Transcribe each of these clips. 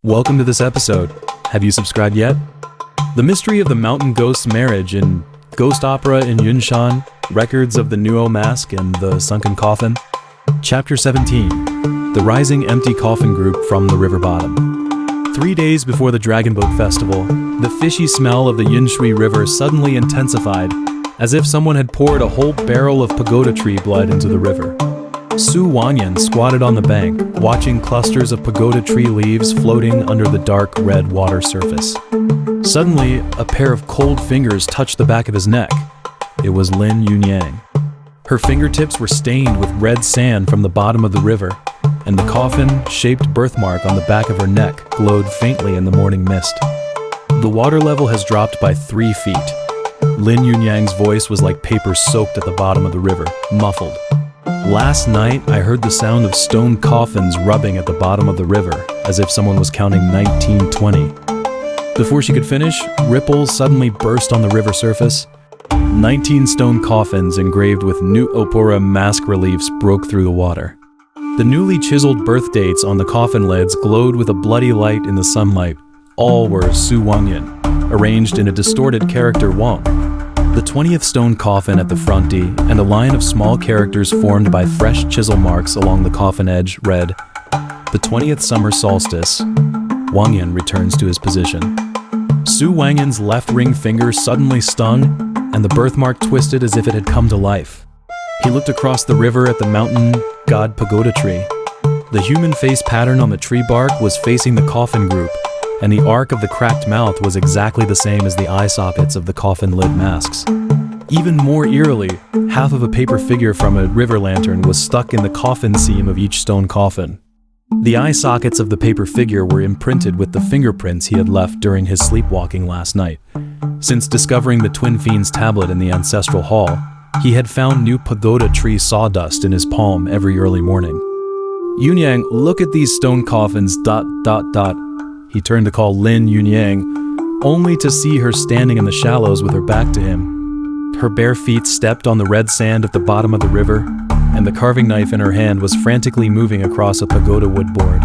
Welcome to this episode. Have you subscribed yet? The mystery of the mountain ghost's marriage in Ghost Opera in Yunshan, records of the Nuo Mask and the Sunken Coffin. Chapter 17. The Rising Empty Coffin Group from the River Bottom. 3 days before the Dragon Boat Festival, the fishy smell of the Yinshui River suddenly intensified, as if someone had poured a whole barrel of pagoda tree blood into the river. Su Wanyan squatted on the bank, watching clusters of pagoda tree leaves floating under the dark red water surface. Suddenly, a pair of cold fingers touched the back of his neck. It was Lin Yunyang. Her fingertips were stained with red sand from the bottom of the river, and the coffin-shaped birthmark on the back of her neck glowed faintly in the morning mist. The water level has dropped by 3 feet. Lin Yunyang's voice was like paper soaked at the bottom of the river, muffled. Last night, I heard the sound of stone coffins rubbing at the bottom of the river, as if someone was counting 1920. Before she could finish, ripples suddenly burst on the river surface. 19 stone coffins engraved with New Opera mask reliefs broke through the water. The newly chiseled birth dates on the coffin lids glowed with a bloody light in the sunlight. All were Su Wanyan, arranged in a distorted character Wang. The 20th stone coffin at the front D, and a line of small characters formed by fresh chisel marks along the coffin edge read, "The 20th summer solstice. Wangyan returns to his position." Su Wangyan's left ring finger suddenly stung, and the birthmark twisted as if it had come to life. He looked across the river at the mountain god pagoda tree. The human face pattern on the tree bark was facing the coffin group, and the arc of the cracked mouth was exactly the same as the eye sockets of the coffin lid masks. Even more eerily, half of a paper figure from a river lantern was stuck in the coffin seam of each stone coffin. The eye sockets of the paper figure were imprinted with the fingerprints he had left during his sleepwalking last night. Since discovering the Twin Fiends tablet in the ancestral hall, he had found new pagoda tree sawdust in his palm every early morning. "Yunyang, look at these stone coffins, ... He turned to call Lin Yunyang, only to see her standing in the shallows with her back to him. Her bare feet stepped on the red sand at the bottom of the river, and the carving knife in her hand was frantically moving across a pagoda wood board.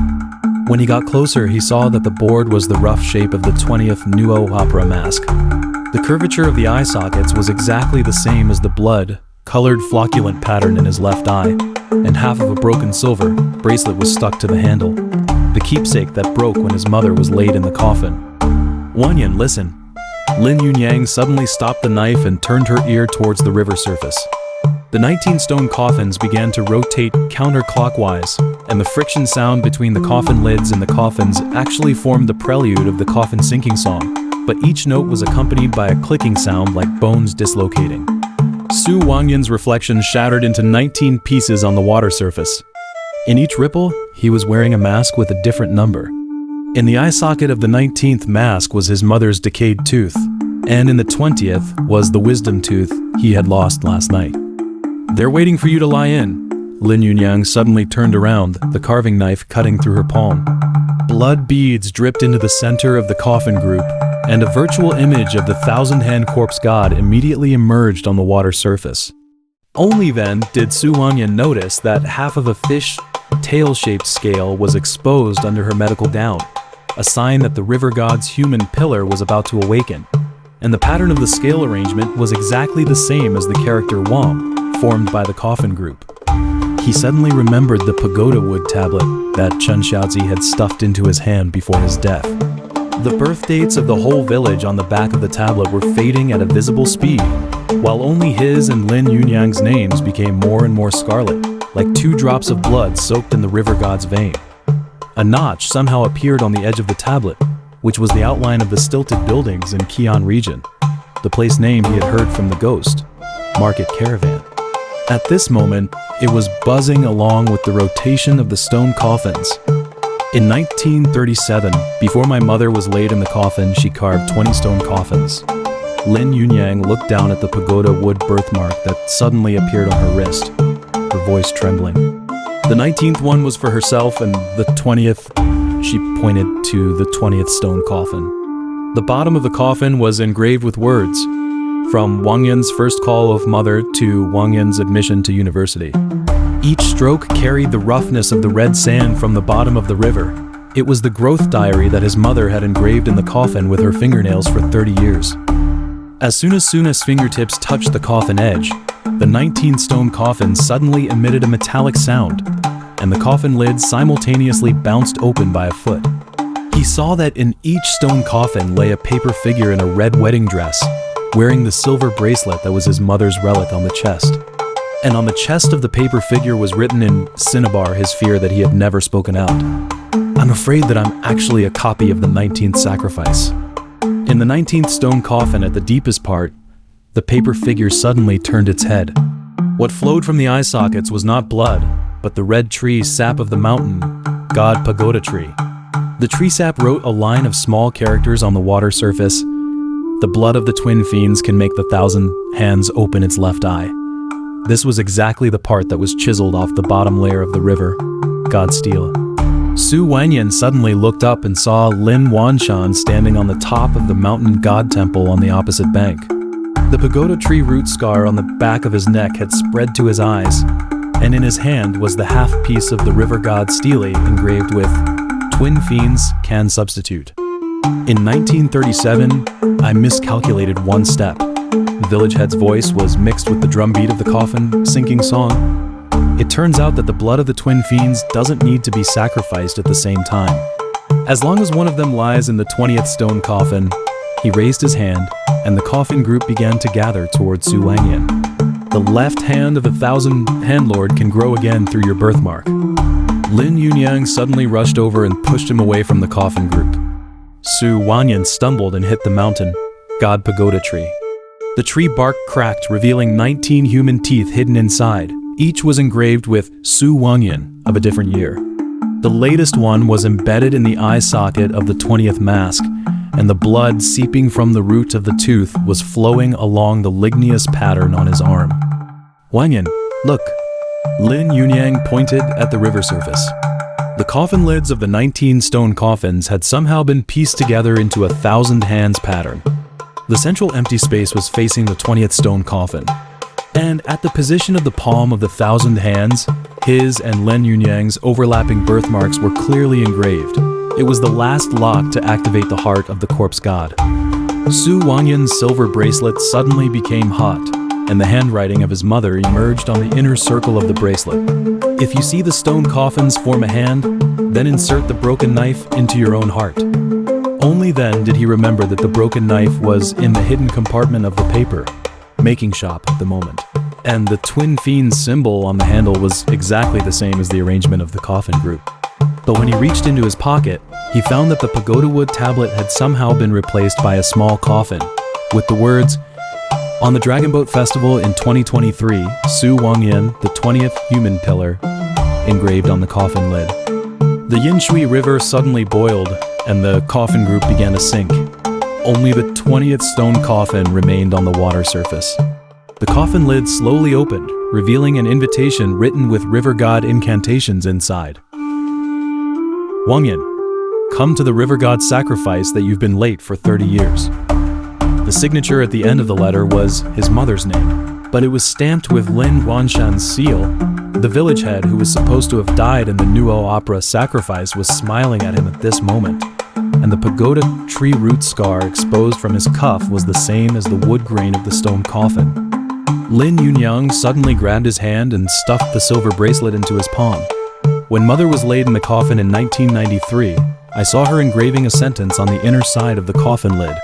When he got closer, he saw that the board was the rough shape of the 20th Nuo Opera mask. The curvature of the eye sockets was exactly the same as the blood-colored flocculent pattern in his left eye, and half of a broken silver bracelet was stuck to the handle. The keepsake that broke when his mother was laid in the coffin. "Wanyan, listen." Lin Yunyang suddenly stopped the knife and turned her ear towards the river surface. The 19 stone coffins began to rotate counterclockwise, and the friction sound between the coffin lids and the coffins actually formed the prelude of the coffin sinking song, but each note was accompanied by a clicking sound like bones dislocating. Su Wangyan's reflection shattered into 19 pieces on the water surface. In each ripple, he was wearing a mask with a different number. In the eye socket of the 19th mask was his mother's decayed tooth, and in the 20th was the wisdom tooth he had lost last night. "They're waiting for you to lie in." Lin Yunyang suddenly turned around, the carving knife cutting through her palm. Blood beads dripped into the center of the coffin group, and a virtual image of the thousand-hand corpse god immediately emerged on the water surface. Only then did Su Wanyan notice that half of a fish tail-shaped scale was exposed under her medical gown, a sign that the river god's human pillar was about to awaken, and the pattern of the scale arrangement was exactly the same as the character Wang, formed by the coffin group. He suddenly remembered the pagoda wood tablet that Chen Xiaozi had stuffed into his hand before his death. The birth dates of the whole village on the back of the tablet were fading at a visible speed, while only his and Lin Yunyang's names became more and more scarlet, like 2 drops of blood soaked in the river god's vein. A notch somehow appeared on the edge of the tablet, which was the outline of the stilted buildings in Qian region, the place name he had heard from the ghost, Market Caravan. At this moment, it was buzzing along with the rotation of the stone coffins. In 1937, before my mother was laid in the coffin, she carved 20 stone coffins. Lin Yunyang looked down at the pagoda wood birthmark that suddenly appeared on her wrist, her voice trembling. The 19th one was for herself, and the 20th, she pointed to the 20th stone coffin. The bottom of the coffin was engraved with words, from Wangyan's first call of mother to Wangyan's admission to university. Each stroke carried the roughness of the red sand from the bottom of the river, It was the growth diary that his mother had engraved in the coffin with her fingernails for 30 years. As soon as Suna's fingertips touched the coffin edge, the 19-stone coffin suddenly emitted a metallic sound, and the coffin lid simultaneously bounced open by a foot. He saw that in each stone coffin lay a paper figure in a red wedding dress, wearing the silver bracelet that was his mother's relic on the chest. And on the chest of the paper figure was written in cinnabar his fear that he had never spoken out. "I'm afraid that I'm actually a copy of the 19th sacrifice." In the 19th stone coffin at the deepest part, the paper figure suddenly turned its head. What flowed from the eye sockets was not blood, but the red tree sap of the mountain god pagoda tree. The tree sap wrote a line of small characters on the water surface. "The blood of the twin fiends can make the 1,000 hands open its left eye." This was exactly the part that was chiseled off the bottom layer of the river, god stele. Su Wanyan suddenly looked up and saw Lin Wanshan standing on the top of the mountain god temple on the opposite bank. The pagoda tree root scar on the back of his neck had spread to his eyes, and in his hand was the half piece of the river god stele engraved with "Twin fiends can substitute." In 1937, I miscalculated one step. The village head's voice was mixed with the drum beat of the coffin sinking song. It turns out that the blood of the twin fiends doesn't need to be sacrificed at the same time. As long as one of them lies in the 20th stone coffin, he raised his hand, and the coffin group began to gather towards Su Wanyan. The left hand of the 1,000-hand lord can grow again through your birthmark. Lin Yunyang suddenly rushed over and pushed him away from the coffin group. Su Wanyan stumbled and hit the mountain god pagoda tree. The tree bark cracked, revealing 19 human teeth hidden inside. Each was engraved with Su Wanyan of a different year. The latest one was embedded in the eye socket of the 20th mask, and the blood seeping from the root of the tooth was flowing along the ligneous pattern on his arm. "Wanyan, look!" Lin Yunyang pointed at the river surface. The coffin lids of the 19 stone coffins had somehow been pieced together into a 1,000 hands pattern. The central empty space was facing the 20th stone coffin. And at the position of the palm of the 1,000 hands, his and Lin Yunyang's overlapping birthmarks were clearly engraved. It was the last lock to activate the heart of the corpse god. Su Wanyan's silver bracelet suddenly became hot, and the handwriting of his mother emerged on the inner circle of the bracelet. "If you see the stone coffins form a hand, then insert the broken knife into your own heart." Only then did he remember that the broken knife was in the hidden compartment of the paper making shop at the moment, and the twin fiends symbol on the handle was exactly the same as the arrangement of the coffin group. But when he reached into his pocket, he found that the pagoda wood tablet had somehow been replaced by a small coffin, with the words, "On the Dragon Boat Festival in 2023, Su Wanyan, the 20th human pillar," engraved on the coffin lid. The Yinshui River suddenly boiled, and the coffin group began to sink. Only the 20th stone coffin remained on the water surface. The coffin lid slowly opened, revealing an invitation written with river god incantations inside. "Wanyan, come to the river god sacrifice that you've been late for 30 years." The signature at the end of the letter was his mother's name, but it was stamped with Lin Wanshan's seal. The village head, who was supposed to have died in the Nuo opera Sacrifice, was smiling at him at this moment, and the pagoda tree root scar exposed from his cuff was the same as the wood grain of the stone coffin. Lin Yunyang suddenly grabbed his hand and stuffed the silver bracelet into his palm. "When Mother was laid in the coffin in 1993, I saw her engraving a sentence on the inner side of the coffin lid.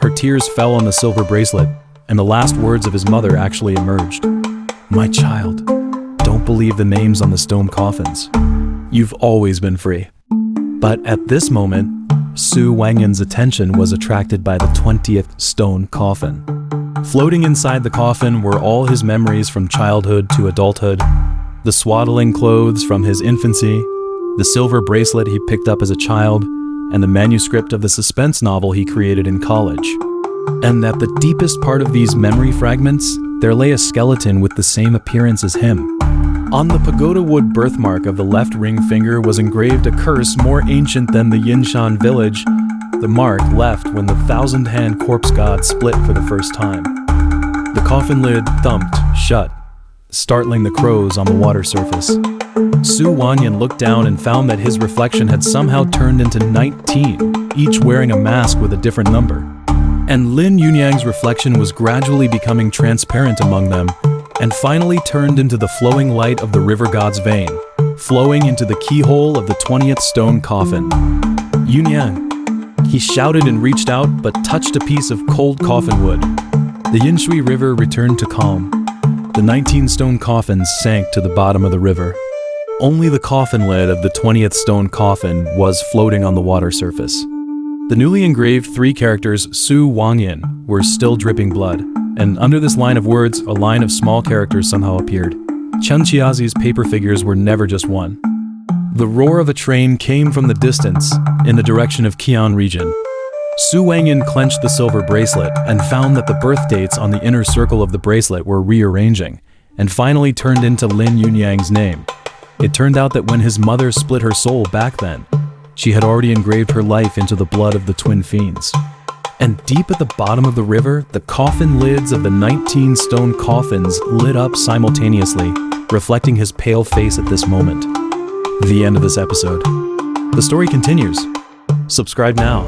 Her tears fell on the silver bracelet, and the last words of his mother actually emerged. 'My child, don't believe the names on the stone coffins. You've always been free.' But at this moment, Su Wanyan's attention was attracted by the 20th stone coffin. Floating inside the coffin were all his memories from childhood to adulthood, the swaddling clothes from his infancy, the silver bracelet he picked up as a child, and the manuscript of the suspense novel he created in college. And at the deepest part of these memory fragments, there lay a skeleton with the same appearance as him. On the pagoda wood birthmark of the left ring finger was engraved a curse more ancient than the Yinshan village, the mark left when the 1,000-hand corpse god split for the first time. The coffin lid thumped shut, startling the crows on the water surface. Su Wanyan looked down and found that his reflection had somehow turned into 19, each wearing a mask with a different number. And Lin Yunyang's reflection was gradually becoming transparent among them, and finally turned into the flowing light of the river god's vein, flowing into the keyhole of the 20th stone coffin. Yunyang, he shouted and reached out, but touched a piece of cold coffin wood. The Yinshui River returned to calm. The 19-stone coffins sank to the bottom of the river. Only the coffin lid of the 20th stone coffin was floating on the water surface. The newly engraved 3 characters Su Wangyan were still dripping blood, and under this line of words, a line of small characters somehow appeared. Chen Qiazi's paper figures were never just one. The roar of a train came from the distance, in the direction of Qian region. Su Wangyan clenched the silver bracelet and found that the birth dates on the inner circle of the bracelet were rearranging, and finally turned into Lin Yunyang's name. It turned out that when his mother split her soul back then, she had already engraved her life into the blood of the twin fiends. And deep at the bottom of the river, the coffin lids of the 19 stone coffins lit up simultaneously, reflecting his pale face at this moment. The end of this episode. The story continues. Subscribe now.